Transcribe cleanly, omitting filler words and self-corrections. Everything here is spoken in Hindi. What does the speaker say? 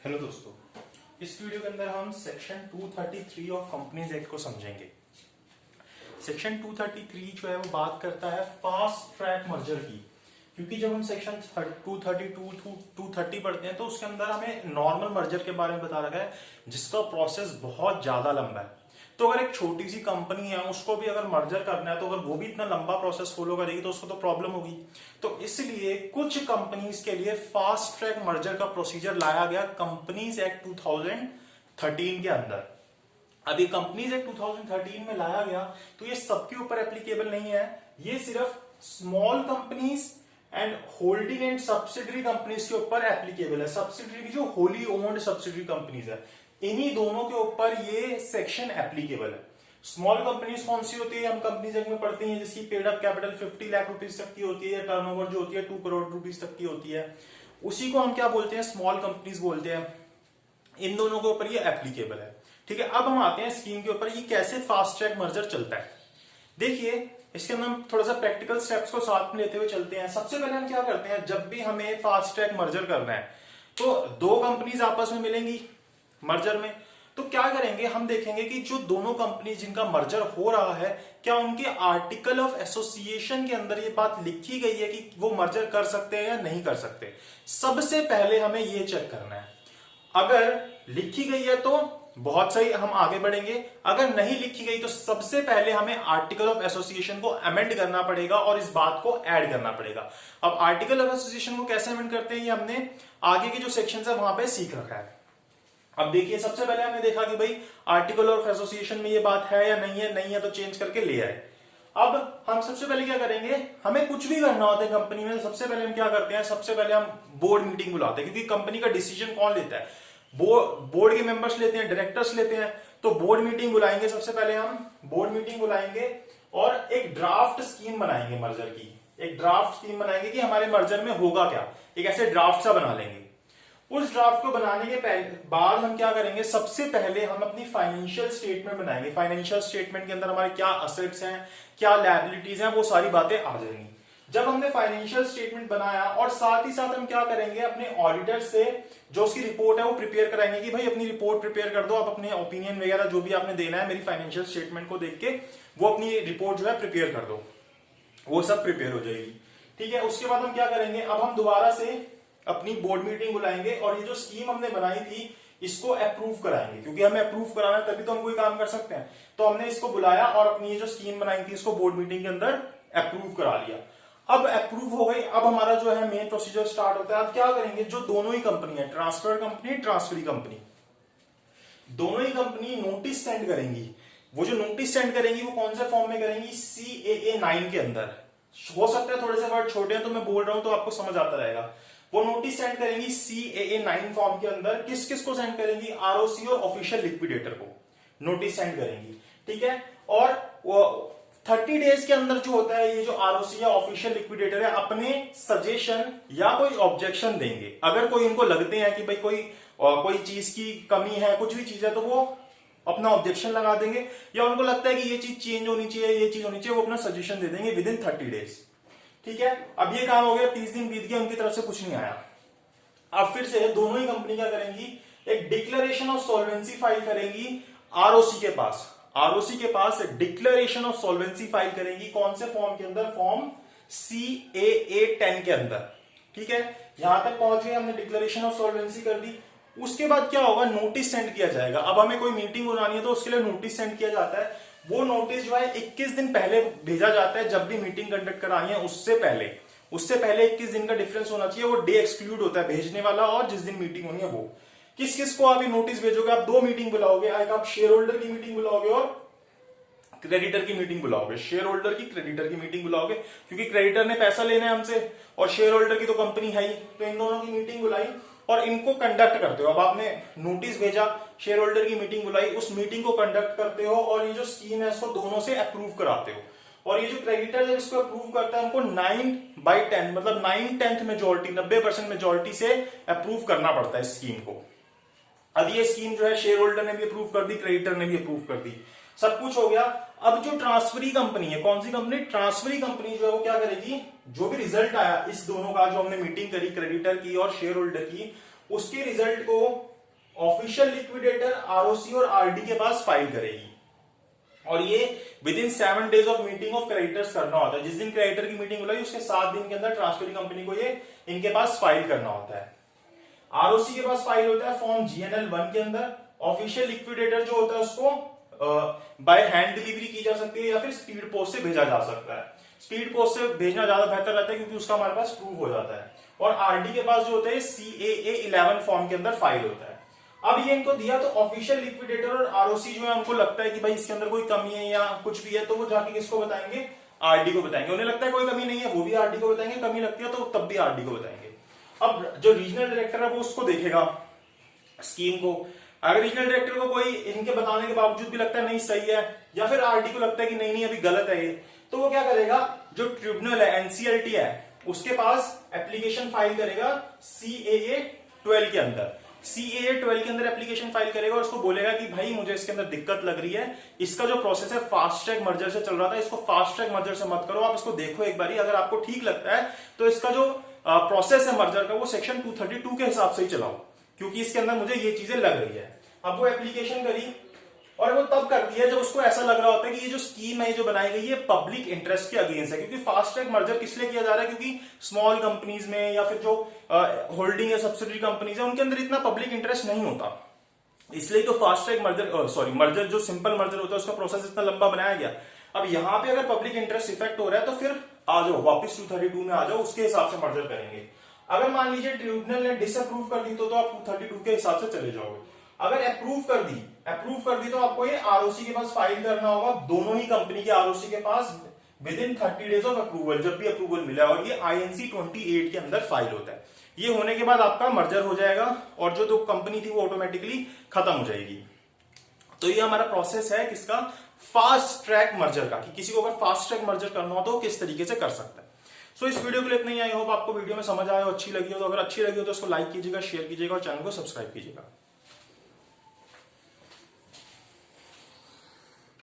हेलो दोस्तों, इस वीडियो के अंदर हम सेक्शन 233 ऑफ कंपनीज एक्ट को समझेंगे। सेक्शन 233 जो है वो बात करता है फास्ट ट्रैक मर्जर की, क्योंकि जब हम सेक्शन 232 230 पढ़ते हैं तो उसके अंदर हमें नॉर्मल मर्जर के बारे में बता रखा है जिसका प्रोसेस बहुत ज्यादा लंबा है। तो अगर एक छोटी सी कंपनी है उसको भी अगर मर्जर करना है तो अगर वो भी इतना लंबा प्रोसेस फॉलो करेगी तो उसको तो प्रॉब्लम होगी। तो इसलिए कुछ कंपनीज के लिए फास्ट ट्रैक मर्जर का प्रोसीजर लाया गया कंपनीज एक्ट 2013 के अंदर। अभी कंपनीज एक्ट 2013 में लाया गया तो ये सबके ऊपर एप्लीकेबल नहीं है, ये सिर्फ small companies and holding and subsidiary companies के ऊपर एप्लीकेबल है। सब्सिडरी की जो होली ओन्ड सब्सिडरी कंपनीज है इन्हीं दोनों के ऊपर ये सेक्शन एप्लीकेबल है। स्मॉल कंपनीज कौन सी होती है, हम कंपनीज एक्ट में पढ़ते हैं, जिसकी paid up capital 50 lakh rupees तक की होती है या टर्नओवर जो होती है 2 करोड़ रुपीज तक की होती है, उसी को हम क्या बोलते हैं, स्मॉल कंपनीज बोलते हैं। इन दोनों के ऊपर ये एप्लीकेबल है। ठीक है, अब हम आते हैं स्कीम के ऊपर, ये कैसे फास्ट ट्रैक मर्जर चलता है। देखिए, इसके अंदर हम थोड़ा सा प्रैक्टिकल स्टेप्स को साथ में लेते हुए चलते हैं। सबसे पहले हम क्या करते हैं, जब भी हमें फास्ट ट्रैक मर्जर करना है तो दो कंपनीज आपस में मिलेंगी मर्जर में, तो क्या करेंगे, हम देखेंगे कि जो दोनों कंपनी जिनका मर्जर हो रहा है क्या उनके आर्टिकल ऑफ एसोसिएशन के अंदर ये बात लिखी गई है कि वो मर्जर कर सकते हैं या नहीं कर सकते। सबसे पहले हमें ये चेक करना है। अगर लिखी गई है तो बहुत सही, हम आगे बढ़ेंगे। अगर नहीं लिखी गई तो सबसे पहले हमें आर्टिकल ऑफ एसोसिएशन को अमेंड करना पड़ेगा और इस बात को ऐड करना पड़ेगा। अब आर्टिकल ऑफ एसोसिएशन को कैसे अमेंड करते हैं ये हमने आगे के जो सेक्शन है वहां पे सीख रखा है। अब देखिए, सबसे पहले हमने देखा कि भाई आर्टिकल ऑफ एसोसिएशन में ये बात है या नहीं है, नहीं है तो चेंज करके ले आए। अब हम सबसे पहले क्या करेंगे, हमें कुछ भी करना होता है कंपनी में, सबसे पहले हम क्या करते हैं, सबसे पहले हम बोर्ड मीटिंग बुलाते हैं, क्योंकि कंपनी का डिसीजन कौन लेता है, बोर्ड के मेंबर्स लेते हैं, डायरेक्टर्स लेते हैं। तो बोर्ड मीटिंग बुलाएंगे, सबसे पहले हम बोर्ड मीटिंग बुलाएंगे और एक ड्राफ्ट स्कीम बनाएंगे मर्जर की। एक ड्राफ्ट स्कीम बनाएंगे कि हमारे मर्जर में होगा क्या, एक ऐसे ड्राफ्ट सा बना लेंगे। उस ड्राफ्ट को बनाने के बाद हम क्या करेंगे, सबसे पहले हम अपनी फाइनेंशियल स्टेटमेंट बनाएंगे। फाइनेंशियल स्टेटमेंट के अंदर हमारे क्या असेट्स हैं, क्या लायबिलिटीज हैं, वो सारी बातें आ जाएंगी। जब हमने फाइनेंशियल स्टेटमेंट बनाया और साथ ही साथ हम क्या करेंगे, अपने ऑडिटर से जो उसकी रिपोर्ट है वो प्रिपेयर कराएंगे कि भाई अपनी रिपोर्ट प्रिपेयर कर दो, आप अपने ओपिनियन वगैरह जो भी आपने देना है मेरी फाइनेंशियल स्टेटमेंट को देख के वो अपनी रिपोर्ट जो है प्रिपेयर कर दो। वो सब प्रिपेयर हो जाएगी। ठीक है, उसके बाद हम क्या करेंगे, अब हम दोबारा से अपनी बोर्ड मीटिंग बुलाएंगे और ये जो स्कीम हमने बनाई थी इसको अप्रूव कराएंगे, क्योंकि हमें अप्रूव कराना है तभी तो हम कोई काम कर सकते हैं। तो हमने इसको बुलाया और अपनी ये जो स्कीम बनाई थी इसको बोर्ड मीटिंग के अंदर अप्रूव करा लिया। अब अप्रूव हो गई, अब हमारा जो है मेन प्रोसीजर स्टार्ट होता है। अब क्या करेंगे, जो दोनों ही कंपनी है, ट्रांसफर कंपनी, ट्रांसफरी कंपनी, दोनों ही कंपनी नोटिस सेंड करेंगी। वो जो नोटिस सेंड करेंगी वो कौन से फॉर्म में करेंगी, CAA 9 के अंदर। हो सकता है थोड़े से वर्ड छोटे हैं तो मैं बोल रहा हूं तो आपको समझ आता रहेगा। वो नोटिस सेंड करेंगी CAA 9 फॉर्म के अंदर। किस किस को सेंड करेंगी, ROC और ऑफिशियल लिक्विडेटर को नोटिस सेंड करेंगी। ठीक है, और 30 डेज के अंदर जो होता है ये जो ROC या ऑफिशियल लिक्विडेटर है अपने सजेशन या कोई ऑब्जेक्शन देंगे। अगर कोई इनको लगते हैं कि भाई कोई चीज की कमी है, कुछ भी चीज है, तो वो अपना ऑब्जेक्शन लगा देंगे, या उनको लगता है कि ये चीज चेंज होनी चाहिए, ये चीज होनी चाहिए, वो अपना सजेशन दे देंगे विद इन 30 डेज। ठीक है, अब ये काम हो गया, 30 दिन बीत गया, उनकी तरफ से कुछ नहीं आया। अब फिर से दोनों ही कंपनी क्या करेंगी, एक डिक्लेरेशन ऑफ सॉल्वेंसी फाइल करेंगी ROC के पास। ROC के पास डिक्लेरेशन ऑफ सॉल्वेंसी फाइल करेंगी, कौन से फॉर्म के अंदर, फॉर्म CAA 10 के अंदर। ठीक है, यहां तक पहुंच गए, हमने डिक्लेरेशन ऑफ सॉल्वेंसी कर दी। उसके बाद क्या होगा, नोटिस सेंड किया जाएगा। अब हमें कोई मीटिंग बुलानी है तो उसके लिए नोटिस सेंड किया जाता है। वो नोटिस जो है 21 दिन पहले भेजा जाता है, जब भी मीटिंग कंडक्ट करानी है उससे पहले 21 दिन का डिफरेंस होना चाहिए। वो डे एक्सक्लूड होता है भेजने वाला और जिस दिन मीटिंग होनी है वो। किस किस को आप ये नोटिस भेजोगे, आप 2 मीटिंग बुलाओगे, एक आप शेयर होल्डर की मीटिंग बुलाओगे और क्रेडिटर की मीटिंग बुलाओगे। शेयर होल्डर की, क्रेडिटर की मीटिंग बुलाओगे, क्योंकि क्रेडिटर ने पैसा लेना है हमसे और शेयर होल्डर की तो कंपनी है ही, तो इन दोनों की मीटिंग बुलाई और इनको कंडक्ट करते हो। अब आपने नोटिस भेजा, शेयर होल्डर की मीटिंग बुलाई, उस मीटिंग को कंडक्ट करते हो और ये जो स्कीम है इसको दोनों से अप्रूव कराते हो। और ये जो क्रेडिटर जब इसको अप्रूव करता है उनको 9/10 मतलब 9/10 मेजोरिटी, 90% मेजोरिटी से अप्रूव करना पड़ता है इस स्कीम को। अब ये स्कीम जो है शेयर होल्डर ने भी अप्रूव कर दी, क्रेडिटर ने भी अप्रूव कर दी, सब कुछ हो गया। अब जो ट्रांसफरी कंपनी है, कौन सी कंपनी, ट्रांसफरी कंपनी जो है वो क्या करेगी, जो भी रिजल्ट आया इस दोनों का, जो हमने मीटिंग करी क्रेडिटर की और शेयर होल्डर की, उसके रिजल्ट को ऑफिशियल लिक्विडेटर आरओसी और आरडी के पास फाइल करेगी, और ये with in 7 days of meeting of creditors करना होता है। जिस दिन क्रेडिटर की मीटिंग बुलाई उसके 7 दिन के अंदर ट्रांसफरिंग कंपनी को ये इनके पास फाइल करना होता है। आरओसी के पास फाइल होता है फॉर्म GNL 1 के अंदर। ऑफिशियल लिक्विडेटर जो होता है उसको बाय हैंड डिलीवरी की जा सकती है या फिर स्पीड पोस्ट से भेजा जा सकता है। स्पीड पोस्ट से भेजना ज्यादा बेहतर रहता है क्योंकि उसका हमारे पास प्रूव हो जाता है। और आरडी के पास जो होता है CAA 11 फॉर्म के अंदर फाइल होता है। अब ये इनको दिया तो ऑफिशियल लिक्विडेटर और आरओसी जो है उनको लगता है कि भाई इसके अंदर कोई कमी है या कुछ भी है, तो वो जाके किसको बताएंगे, आरडी को बताएंगे। उन्हें लगता है कोई कमी नहीं है, वो भी आरडी को बताएंगे, कमी लगती है तो तब भी आरडी को बताएंगे। अब जो रीजनल डायरेक्टर है वो उसको देखेगा स्कीम को। अगर रीजनल डायरेक्टर को कोई इनके बताने के बावजूद भी लगता है नहीं सही है, या फिर आरडी को लगता है कि नहीं नहीं अभी गलत है ये, तो वो क्या करेगा, जो ट्रिब्यूनल है NCLT है उसके पास एप्लीकेशन फाइल करेगा CAA 12 के अंदर। CAA 12 के अंदर एप्लीकेशन फाइल करेगा और उसको बोलेगा कि भाई मुझे इसके अंदर दिक्कत लग रही है, इसका जो प्रोसेस है फास्ट ट्रैक मर्जर से चल रहा था, इसको फास्ट ट्रैक मर्जर से मत करो, आप इसको देखो एक बारी, अगर आपको ठीक लगता है तो इसका जो प्रोसेस है मर्जर का वो सेक्शन 232 के हिसाब से ही चलाओ, क्योंकि इसके अंदर मुझे ये चीजें लग रही है। अब वो एप्लीकेशन करी और वो तब करती है जब उसको ऐसा लग रहा होता है कि ये जो स्कीम है जो बनाई गई है पब्लिक इंटरेस्ट के अगेंस्ट है। क्योंकि फास्ट ट्रैक मर्जर किस लिए किया जा रहा है, क्योंकि स्मॉल कंपनीज में या फिर जो होल्डिंग या सब्सिडरी कंपनीज है उनके अंदर इतना पब्लिक इंटरेस्ट नहीं होता, इसलिए तो फास्ट ट्रैक मर्जर मर्जर जो सिंपल मर्जर होता है उसका प्रोसेस इतना लंबा बनाया गया। अब यहाँ पे अगर पब्लिक इंटरेस्ट इफेक्ट हो रहा है तो फिर आ जाओ वापस 232 में आ जाओ, उसके हिसाब से मर्जर करेंगे। अगर मान लीजिए ट्रिब्यूनल ने डिसअप्रूव कर दी तो आप 232 के हिसाब से चले जाओगे। अगर अप्रूव कर दी तो आपको ये आरओसी के पास फाइल करना होगा, दोनों ही कंपनी के आरओसी के पास within 30 days of approval, जब भी अप्रूवल मिला, और ये INC 28 के अंदर फाइल होता है। ये होने के बाद आपका मर्जर हो जाएगा और जो तो कंपनी थी वो ऑटोमेटिकली खत्म हो जाएगी। तो ये हमारा प्रोसेस है किसका, फास्ट ट्रैक मर्जर का, कि किसी को अगर फास्ट ट्रैक मर्जर करना हो तो किस तरीके से कर सकता है। सो इस वीडियो के लिए इतना ही। आई होप आपको वीडियो में समझ आया हो, अच्छी लगी हो, तो अगर अच्छी लगी हो तो उसको लाइक कीजिएगा, शेयर कीजिएगा और चैनल को सब्सक्राइब कीजिएगा।